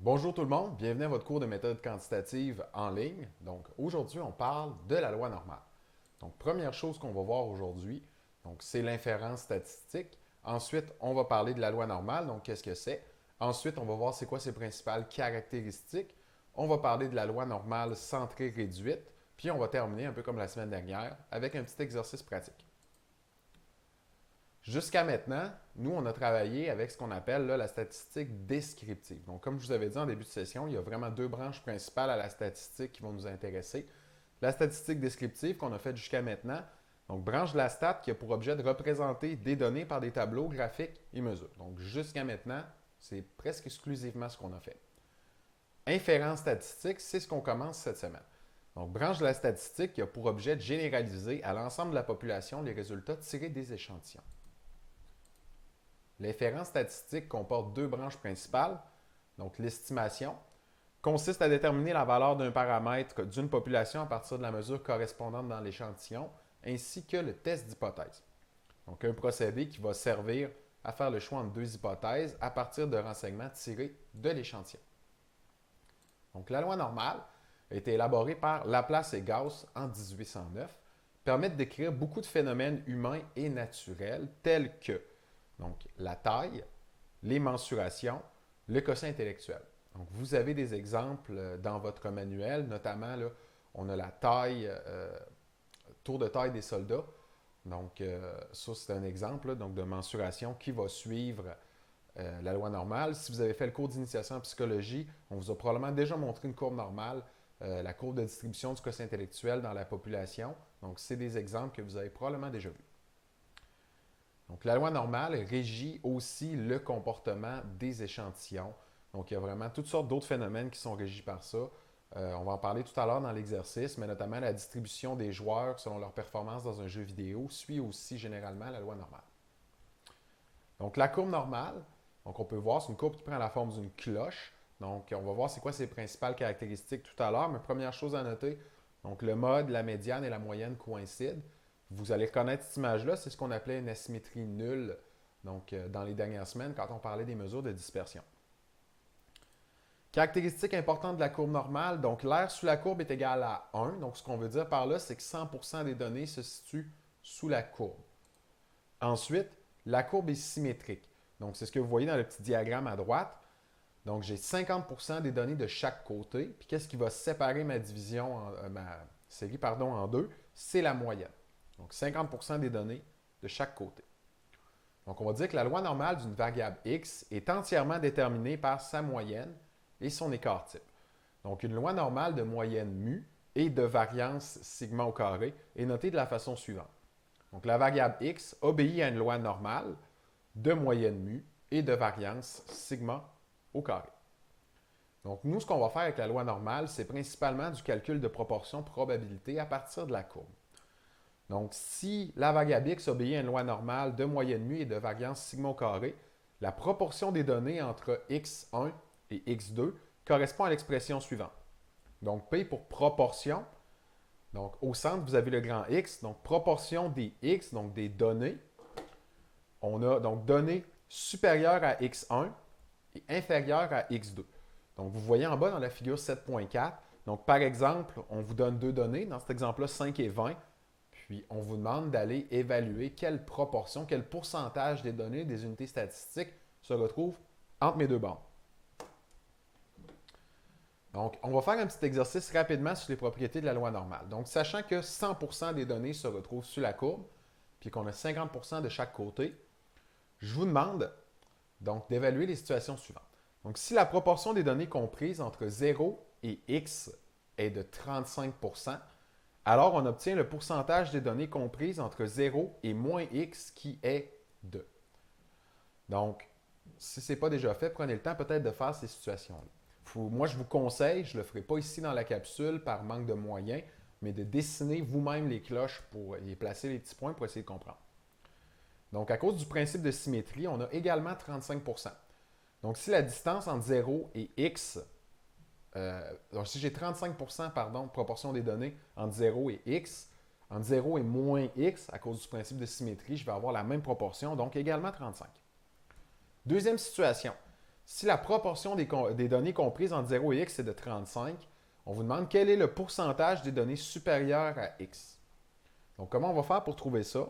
Bonjour tout le monde, bienvenue à votre cours de méthode quantitative en ligne. Donc aujourd'hui, on parle de la loi normale. Donc première chose qu'on va voir aujourd'hui, donc c'est l'inférence statistique. Ensuite, on va parler de la loi normale, donc qu'est-ce que c'est. Ensuite, on va voir c'est quoi ses principales caractéristiques. On va parler de la loi normale centrée réduite, puis on va terminer un peu comme la semaine dernière avec un petit exercice pratique. Jusqu'à maintenant, nous, on a travaillé avec ce qu'on appelle là, la statistique descriptive. Donc, comme je vous avais dit en début de session, il y a vraiment deux branches principales à la statistique qui vont nous intéresser. La statistique descriptive qu'on a faite jusqu'à maintenant, donc branche de la stat qui a pour objet de représenter des données par des tableaux, graphiques et mesures. Donc, jusqu'à maintenant, c'est presque exclusivement ce qu'on a fait. Inférence statistique, c'est ce qu'on commence cette semaine. Donc, branche de la statistique qui a pour objet de généraliser à l'ensemble de la population les résultats tirés des échantillons. L'inférence statistique comporte deux branches principales. Donc, l'estimation consiste à déterminer la valeur d'un paramètre d'une population à partir de la mesure correspondante dans l'échantillon, ainsi que le test d'hypothèse. Donc, un procédé qui va servir à faire le choix entre deux hypothèses à partir de renseignements tirés de l'échantillon. Donc, la loi normale a été élaborée par Laplace et Gauss en 1809, permet de décrire beaucoup de phénomènes humains et naturels tels que donc, la taille, les mensurations, le quotient intellectuel. Donc, vous avez des exemples dans votre manuel, notamment, là, on a la taille, tour de taille des soldats. Donc, ça, c'est un exemple là, donc, de mensuration qui va suivre la loi normale. Si vous avez fait le cours d'initiation en psychologie, on vous a probablement déjà montré une courbe normale, la courbe de distribution du quotient intellectuel dans la population. Donc, c'est des exemples que vous avez probablement déjà vus. Donc, la loi normale régit aussi le comportement des échantillons. Donc, il y a vraiment toutes sortes d'autres phénomènes qui sont régis par ça. On va en parler tout à l'heure dans l'exercice, mais notamment la distribution des joueurs selon leur performance dans un jeu vidéo suit aussi généralement la loi normale. Donc, la courbe normale, donc on peut voir, c'est une courbe qui prend la forme d'une cloche. Donc, on va voir c'est quoi ses principales caractéristiques tout à l'heure, mais première chose à noter, donc le mode, la médiane et la moyenne coïncident. Vous allez reconnaître cette image-là, c'est ce qu'on appelait une asymétrie nulle, donc dans les dernières semaines, quand on parlait des mesures de dispersion. Caractéristique importante de la courbe normale, donc l'aire sous la courbe est égal à 1. Donc ce qu'on veut dire par là, c'est que 100% des données se situent sous la courbe. Ensuite, la courbe est symétrique. Donc c'est ce que vous voyez dans le petit diagramme à droite. Donc j'ai 50% des données de chaque côté. Puis qu'est-ce qui va séparer ma division, ma série en deux? C'est la moyenne. Donc 50% des données de chaque côté. Donc on va dire que la loi normale d'une variable x est entièrement déterminée par sa moyenne et son écart type. Donc une loi normale de moyenne mu et de variance sigma au carré est notée de la façon suivante. Donc la variable x obéit à une loi normale de moyenne mu et de variance sigma au carré. Donc nous, ce qu'on va faire avec la loi normale, c'est principalement du calcul de proportion probabilité à partir de la courbe. Donc, si la variable x obéit à une loi normale de moyenne mu et de variance sigma au carré, la proportion des données entre x1 et x2 correspond à l'expression suivante. Donc, P pour proportion. Donc, au centre, vous avez le grand X. Donc, proportion des x, donc des données. On a donc données supérieures à x1 et inférieures à x2. Donc, vous voyez en bas dans la figure 7.4. Donc, par exemple, on vous donne deux données. Dans cet exemple-là, 5 et 20. Puis, on vous demande d'aller évaluer quelle proportion, quel pourcentage des données des unités statistiques se retrouvent entre mes deux bandes. Donc, on va faire un petit exercice rapidement sur les propriétés de la loi normale. Donc, sachant que 100% des données se retrouvent sur la courbe, puis qu'on a 50% de chaque côté, je vous demande donc d'évaluer les situations suivantes. Donc, si la proportion des données comprises entre 0 et x est de 35%, alors on obtient le pourcentage des données comprises entre 0 et moins x qui est 2. Donc, si ce n'est pas déjà fait, prenez le temps peut-être de faire ces situations-là. Moi, je vous conseille, je ne le ferai pas ici dans la capsule par manque de moyens, mais de dessiner vous-même les cloches pour y placer les petits points pour essayer de comprendre. Donc, à cause du principe de symétrie, on a également 35%. Donc, si la distance entre 0 et x, donc si j'ai 35% de proportion des données entre 0 et x, entre 0 et moins x, à cause du principe de symétrie, je vais avoir la même proportion, donc également 35. Deuxième situation, Si la proportion des données comprises entre 0 et x est de 35, on vous demande quel est le pourcentage des données supérieures à x. Donc, comment on va faire pour trouver ça?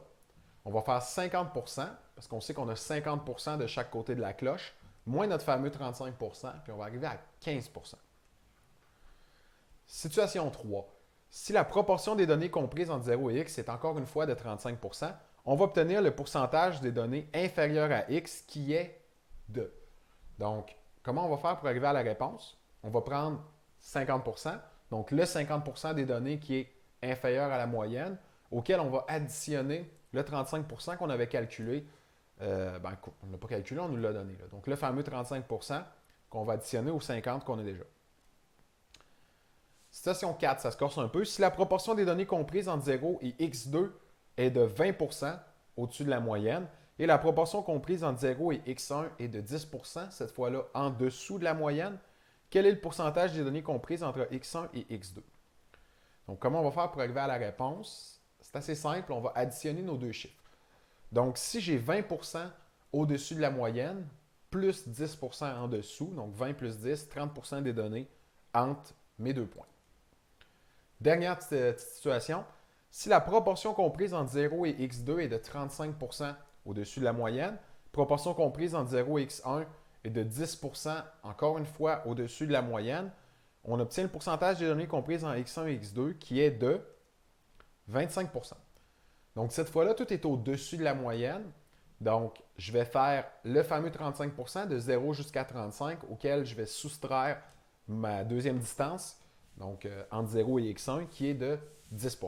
On va faire 50 parce qu'on sait qu'on a 50 de chaque côté de la cloche, moins notre fameux 35 puis on va arriver à 15 Situation 3. Si la proportion des données comprises entre 0 et x est encore une fois de 35 on va obtenir le pourcentage des données inférieures à x qui est de. Donc, comment on va faire pour arriver à la réponse? On va prendre 50 donc le 50 des données qui est inférieur à la moyenne, auquel on va additionner le 35 qu'on avait calculé. On ne l'a pas calculé, on nous l'a donné. Là. Donc, le fameux 35 qu'on va additionner aux 50 qu'on a déjà. Situation 4, ça se corse un peu. Si la proportion des données comprises entre 0 et x2 est de 20 au-dessus de la moyenne, et la proportion comprise entre 0 et x1 est de 10 cette fois-là en dessous de la moyenne, quel est le pourcentage des données comprises entre x1 et x2? Donc, comment on va faire pour arriver à la réponse? C'est assez simple, on va additionner nos deux chiffres. Donc, si j'ai 20 au-dessus de la moyenne, plus 10 en dessous, donc 20 plus 10, 30 des données entre mes deux points. Dernière petite situation, si la proportion comprise entre 0 et x2 est de 35 au-dessus de la moyenne, proportion comprise entre 0 et x1 est de 10 encore une fois au-dessus de la moyenne, on obtient le pourcentage des données comprises en x1 et x2 qui est de 25 Donc cette fois-là, tout est au-dessus de la moyenne. Donc, je vais faire le fameux 35 de 0 jusqu'à 35 auquel je vais soustraire ma deuxième distance, donc entre 0 et x1, qui est de 10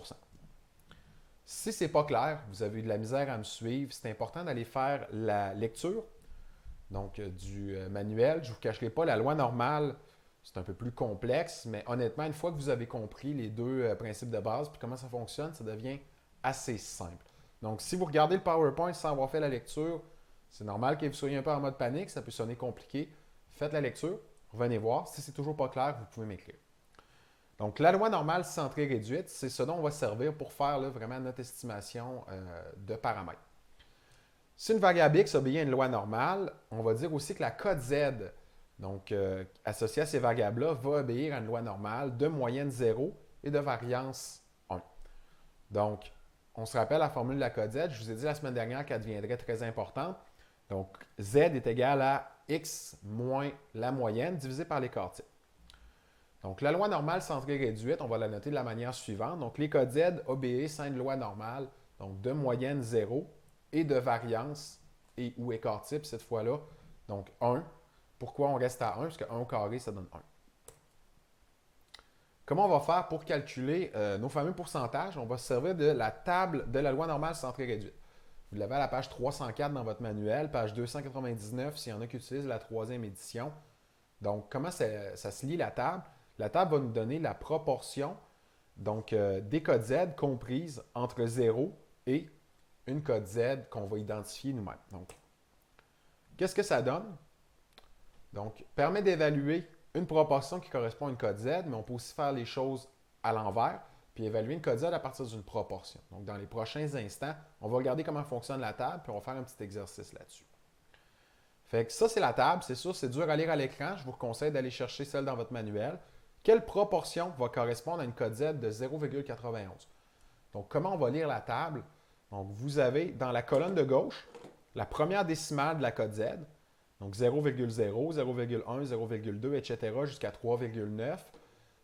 Si ce n'est pas clair, vous avez eu de la misère à me suivre, c'est important d'aller faire la lecture du manuel. Je ne vous cacherai pas, la loi normale, c'est un peu plus complexe, mais honnêtement, une fois que vous avez compris les deux principes de base puis comment ça fonctionne, ça devient assez simple. Donc, si vous regardez le PowerPoint sans avoir fait la lecture, c'est normal que vous soyez un peu en mode panique, ça peut sonner compliqué. Faites la lecture, revenez voir. Si c'est toujours pas clair, vous pouvez m'écrire. Donc, la loi normale centrée réduite, c'est ce dont on va servir pour faire vraiment notre estimation de paramètres. Si une variable x obéit à une loi normale, on va dire aussi que la code z, associée à ces variables-là, va obéir à une loi normale de moyenne 0 et de variance 1. Donc, on se rappelle la formule de la code z, je vous ai dit la semaine dernière qu'elle deviendrait très importante. Donc, z est égal à x moins la moyenne divisé par l'écart type. Donc, la loi normale centrée réduite, on va la noter de la manière suivante. Donc, les codes z obéissent à une loi normale, donc de moyenne 0 et de variance et ou écart type cette fois-là, donc 1. Pourquoi on reste à 1? Parce que 1 au carré, ça donne 1. Comment on va faire pour calculer nos fameux pourcentages? On va se servir de la table de la loi normale centrée réduite. Vous l'avez à la page 304 dans votre manuel, page 299 s'il y en a qui utilisent la troisième édition. Donc, comment ça se lie la table? La table va nous donner la proportion des codes Z comprises entre 0 et une code Z qu'on va identifier nous-mêmes. Donc, qu'est-ce que ça donne? Donc, permet d'évaluer une proportion qui correspond à une code Z, mais on peut aussi faire les choses à l'envers, puis évaluer une code Z à partir d'une proportion. Donc, dans les prochains instants, on va regarder comment fonctionne la table, puis on va faire un petit exercice là-dessus. Fait que ça, c'est la table. C'est sûr, c'est dur à lire à l'écran. Je vous conseille d'aller chercher celle dans votre manuel. Quelle proportion va correspondre à une code Z de 0,91? Donc, comment on va lire la table? Donc, vous avez dans la colonne de gauche la première décimale de la code Z, donc 0,0, 0,1, 0,2, etc., jusqu'à 3,9.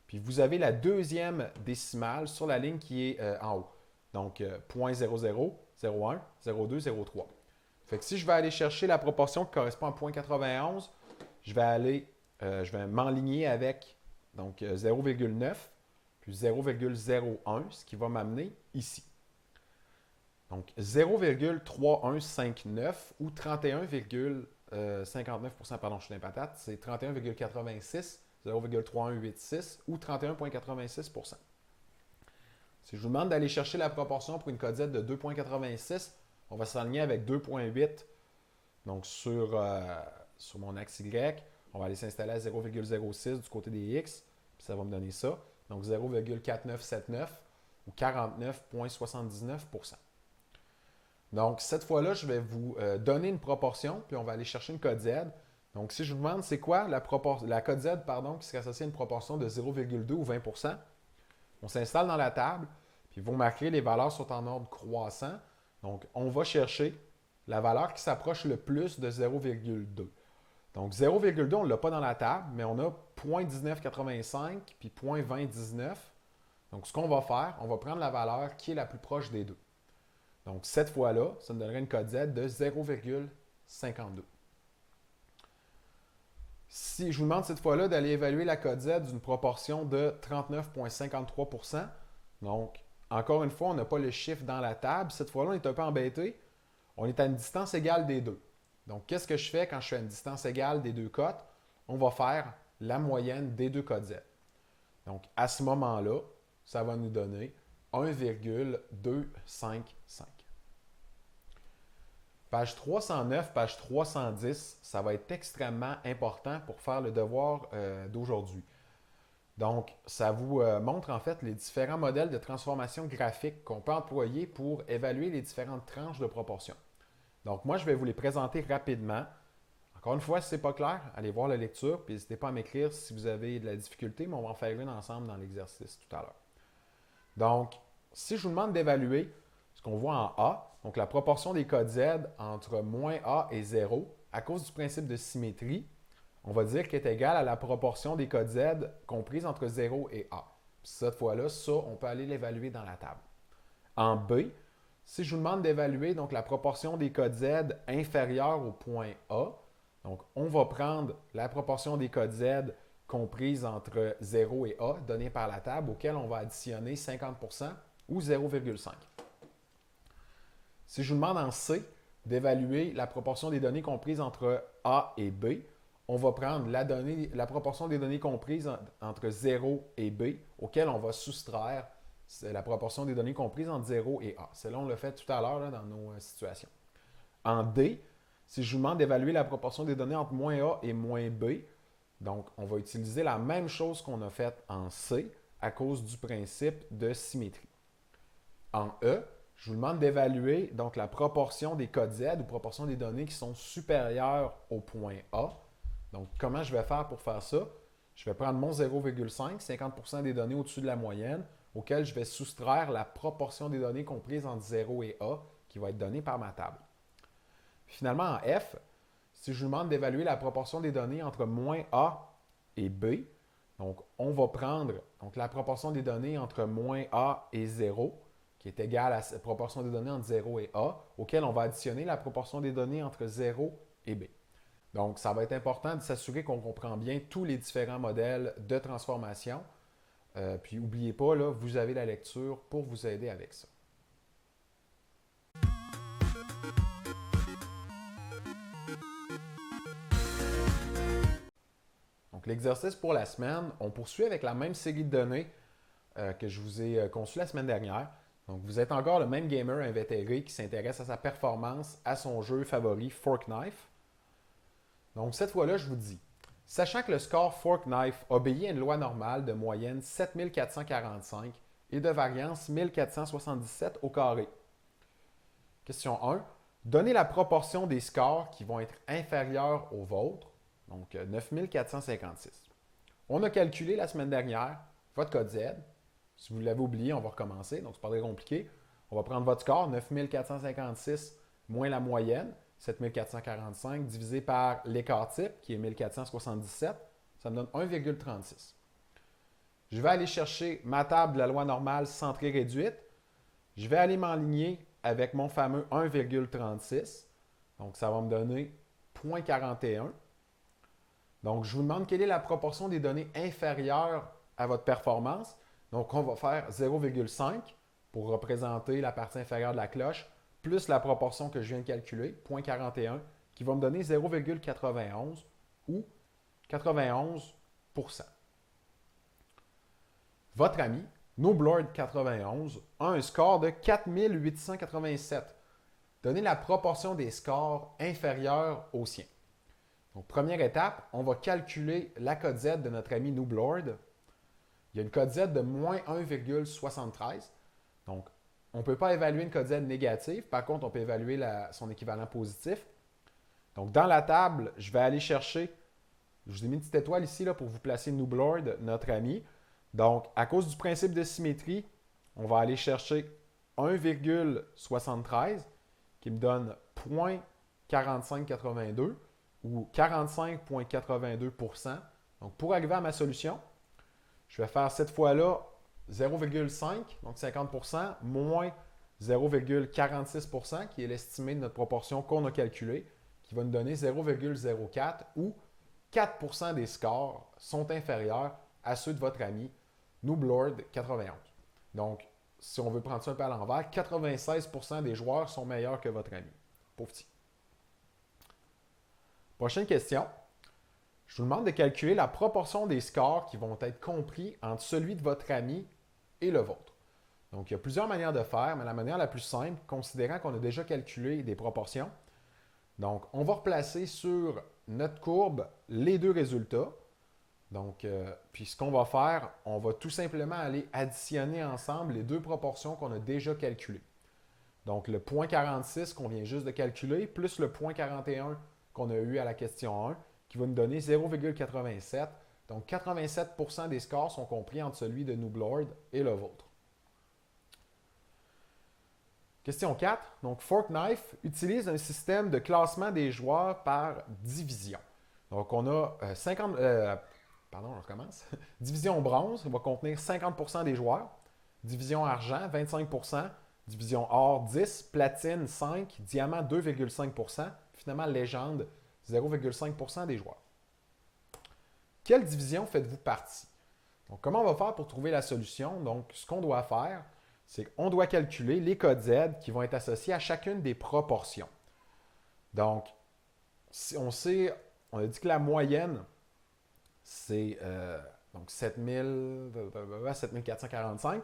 Puis, vous avez la deuxième décimale sur la ligne qui est en haut. Donc, 0,00, 0,1, 0,2, 0,3. Fait que si je vais aller chercher la proportion qui correspond à 0,91, je vais m'enligner avec 0,9 puis 0,01, ce qui va m'amener ici. Donc 0,3159 ou 31,59%, pardon, je suis dans les patates, c'est 31,86, 0,3186 ou 31,86%. Si je vous demande d'aller chercher la proportion pour une code Z de 2,86, on va s'aligner avec 2,8 donc sur mon axe Y. On va aller s'installer à 0,06 du côté des X, puis ça va me donner ça. Donc 0,4979 ou 49,79%. Donc cette fois-là, je vais vous donner une proportion, puis on va aller chercher une code Z. Donc, si je vous demande c'est quoi la code Z qui serait associée à une proportion de 0,2 ou 20 on s'installe dans la table, puis vous remarquerez les valeurs sont en ordre croissant. Donc, on va chercher la valeur qui s'approche le plus de 0,2. Donc, 0,2, on ne l'a pas dans la table, mais on a 0,1985 puis 0,2019. Donc, ce qu'on va faire, on va prendre la valeur qui est la plus proche des deux. Donc, cette fois-là, ça nous donnerait une code Z de 0,52. Si je vous demande cette fois-là d'aller évaluer la code Z d'une proportion de 39,53 donc, encore une fois, on n'a pas le chiffre dans la table. Cette fois-là, on est un peu embêté. On est à une distance égale des deux. Donc, qu'est-ce que je fais quand je suis à une distance égale des deux cotes? On va faire la moyenne des deux codes Z. Donc, à ce moment-là, ça va nous donner 1,255. Page 309, page 310, ça va être extrêmement important pour faire le devoir d'aujourd'hui. Donc, ça vous montre en fait les différents modèles de transformation graphique qu'on peut employer pour évaluer les différentes tranches de proportions. Donc, moi, je vais vous les présenter rapidement. Encore une fois, si ce n'est pas clair, allez voir la lecture, puis n'hésitez pas à m'écrire si vous avez de la difficulté, mais on va en faire une ensemble dans l'exercice tout à l'heure. Donc, si je vous demande d'évaluer ce qu'on voit en A, donc la proportion des codes Z entre moins A et 0, à cause du principe de symétrie, on va dire qu'elle est égale à la proportion des codes Z comprise entre 0 et A. Puis cette fois-là, ça, on peut aller l'évaluer dans la table. En B, si je vous demande d'évaluer donc la proportion des codes Z inférieure au point A, donc on va prendre la proportion des codes Z comprise entre 0 et A, donnée par la table, auquel on va additionner 50 ou 0,5. Si je vous demande en C d'évaluer la proportion des données comprises entre A et B, on va prendre la proportion des données comprises entre 0 et B, auquel on va soustraire la proportion des données comprises entre 0 et A. Celle-là, on l'a fait tout à l'heure dans nos situations. En D, si je vous demande d'évaluer la proportion des données entre moins A et moins B, donc on va utiliser la même chose qu'on a faite en C à cause du principe de symétrie. En E, je vous demande d'évaluer donc la proportion des codes Z ou proportion des données qui sont supérieures au point A. Donc, comment je vais faire pour faire ça? Je vais prendre mon 0,5, 50 des données au-dessus de la moyenne, auquel je vais soustraire la proportion des données comprises entre 0 et A, qui va être donnée par ma table. Finalement, en F, si je vous demande d'évaluer la proportion des données entre moins A et B, donc on va prendre la proportion des données entre moins A et 0, qui est égale à la proportion des données entre 0 et A, auquel on va additionner la proportion des données entre 0 et B. Donc, ça va être important de s'assurer qu'on comprend bien tous les différents modèles de transformation. Puis, n'oubliez pas, là, vous avez la lecture pour vous aider avec ça. Donc, l'exercice pour la semaine, on poursuit avec la même série de données que je vous ai conçue la semaine dernière. Donc, vous êtes encore le même gamer invétéré qui s'intéresse à sa performance, à son jeu favori Fork Knife. Donc, cette fois-là, je vous dis, sachant que le score Fork Knife obéit à une loi normale de moyenne 7445 et de variance 1477 au carré. Question 1. Donnez la proportion des scores qui vont être inférieurs aux vôtres, donc 9456. On a calculé la semaine dernière votre code Z. Si vous l'avez oublié, on va recommencer, donc c'est pas très compliqué. On va prendre votre score, 9456 moins la moyenne, 7445 divisé par l'écart type, qui est 1477, ça me donne 1,36. Je vais aller chercher ma table de la loi normale centrée réduite. Je vais aller m'enligner avec mon fameux 1,36. Donc, ça va me donner 0,41. Donc, je vous demande quelle est la proportion des données inférieures à votre performance. Donc, on va faire 0,5 pour représenter la partie inférieure de la cloche, plus la proportion que je viens de calculer, 0,41, qui va me donner 0,91 ou 91 %. Votre ami, Noblord91, a un score de 4887. Donnez la proportion des scores inférieurs au sien. Donc, première étape, on va calculer la code Z de notre ami Noblord. Il y a une code Z de moins 1,73. Donc, on ne peut pas évaluer une code Z négative. Par contre, on peut évaluer son équivalent positif. Donc, dans la table, je vais aller chercher, je vous ai mis une petite étoile ici là, pour vous placer Nooblord, notre ami. Donc, à cause du principe de symétrie, on va aller chercher 1,73 qui me donne 0,4582 ou 45,82%. Donc, pour arriver à ma solution, je vais faire cette fois-là 0,5, donc 50%, moins 0,46%, qui est l'estimé de notre proportion qu'on a calculée, qui va nous donner 0,04 ou 4% des scores sont inférieurs à ceux de votre ami Nooblord 91. Donc, si on veut prendre ça un peu à l'envers, 96% des joueurs sont meilleurs que votre ami. Pauvre petit. Prochaine question. Je vous demande de calculer la proportion des scores qui vont être compris entre celui de votre ami et le vôtre. Donc, il y a plusieurs manières de faire, mais la manière la plus simple, considérant qu'on a déjà calculé des proportions, donc on va replacer sur notre courbe les deux résultats. Donc, puis ce qu'on va faire, on va tout simplement aller additionner ensemble les deux proportions qu'on a déjà calculées. Donc, le 0,46 qu'on vient juste de calculer, plus le 0,41 qu'on a eu à la question 1, qui va nous donner 0,87. Donc, 87% des scores sont compris entre celui de Nooblord et le vôtre. Question 4. Donc, Forkknife utilise un système de classement des joueurs par division. Donc, on a 50... pardon, on recommence. Division bronze, va contenir 50% des joueurs. Division argent, 25%. Division or, 10. Platine, 5. Diamant, 2,5%. Finalement, légende, 0,5% des joueurs. Quelle division faites-vous partie? Donc, comment on va faire pour trouver la solution? Donc, ce qu'on doit faire, c'est qu'on doit calculer les codes Z qui vont être associés à chacune des proportions. Donc, si on sait, on a dit que la moyenne, c'est 7445.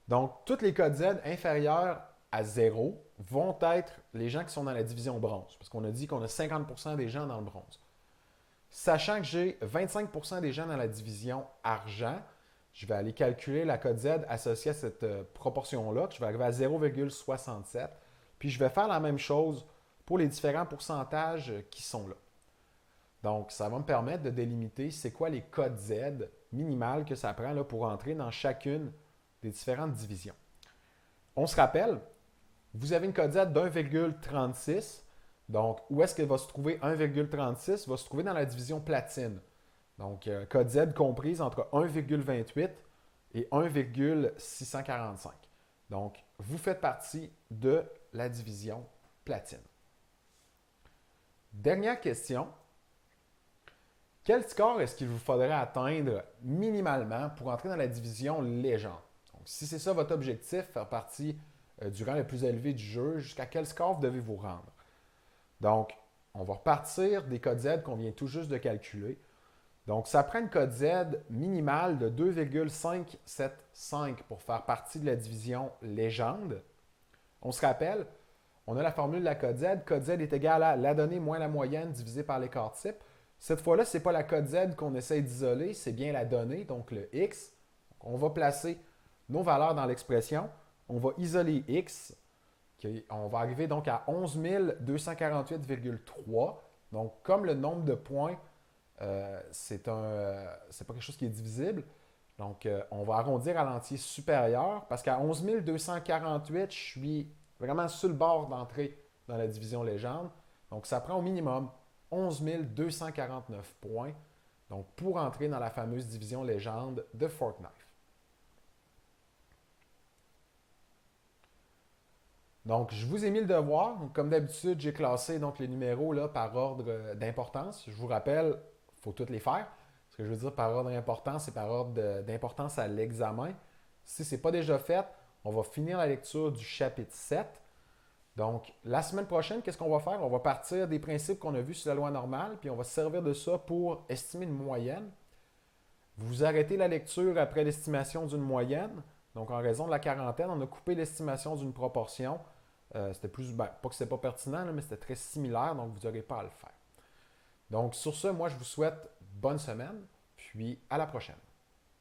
Donc, tous les codes Z inférieurs à 0 vont être les gens qui sont dans la division bronze, parce qu'on a dit qu'on a 50% des gens dans le bronze. Sachant que j'ai 25% des gens dans la division argent, je vais aller calculer la code Z associée à cette proportion-là, que je vais arriver à 0,67. Puis je vais faire la même chose pour les différents pourcentages qui sont là. Donc, ça va me permettre de délimiter c'est quoi les codes Z minimales que ça prend là, pour entrer dans chacune des différentes divisions. On se rappelle, vous avez une code Z d'1,36. Donc, où est-ce qu'elle va se trouver 1,36? Va se trouver dans la division platine. Donc, code Z comprise entre 1,28 et 1,645. Donc, vous faites partie de la division platine. Dernière question. Quel score est-ce qu'il vous faudrait atteindre minimalement pour entrer dans la division légende? Donc, si c'est ça votre objectif, faire partie du rang le plus élevé du jeu, jusqu'à quel score vous devez vous rendre? Donc, on va repartir des codes Z qu'on vient tout juste de calculer. Donc, ça prend une code Z minimale de 2,575 pour faire partie de la division légende. On se rappelle, on a la formule de la code Z. Code Z est égal à la donnée moins la moyenne divisé par l'écart type. Cette fois-là, ce n'est pas la code Z qu'on essaie d'isoler, c'est bien la donnée, donc le X. Donc, on va placer nos valeurs dans l'expression. On va isoler X. On va arriver donc à 11 248,3. Donc, comme le nombre de points, c'est pas quelque chose qui est divisible. Donc, on va arrondir à l'entier supérieur parce qu'à 11 248, je suis vraiment sur le bord d'entrer dans la division légende. Donc, ça prend au minimum 11 249 points donc, pour entrer dans la fameuse division légende de Forkknife. Donc, je vous ai mis le devoir. Donc, comme d'habitude, j'ai classé donc, les numéros là, par ordre d'importance. Je vous rappelle, il faut toutes les faire. Ce que je veux dire par ordre d'importance, c'est par ordre d'importance à l'examen. Si ce n'est pas déjà fait, on va finir la lecture du chapitre 7. Donc, la semaine prochaine, qu'est-ce qu'on va faire? On va partir des principes qu'on a vus sur la loi normale, puis on va se servir de ça pour estimer une moyenne. Vous arrêtez la lecture après l'estimation d'une moyenne. Donc, en raison de la quarantaine, on a coupé l'estimation d'une proportion. C'était plus, pas que c'était pas pertinent, là, mais c'était très similaire, donc vous n'aurez pas à le faire. Donc, sur ce, moi, je vous souhaite bonne semaine, puis à la prochaine.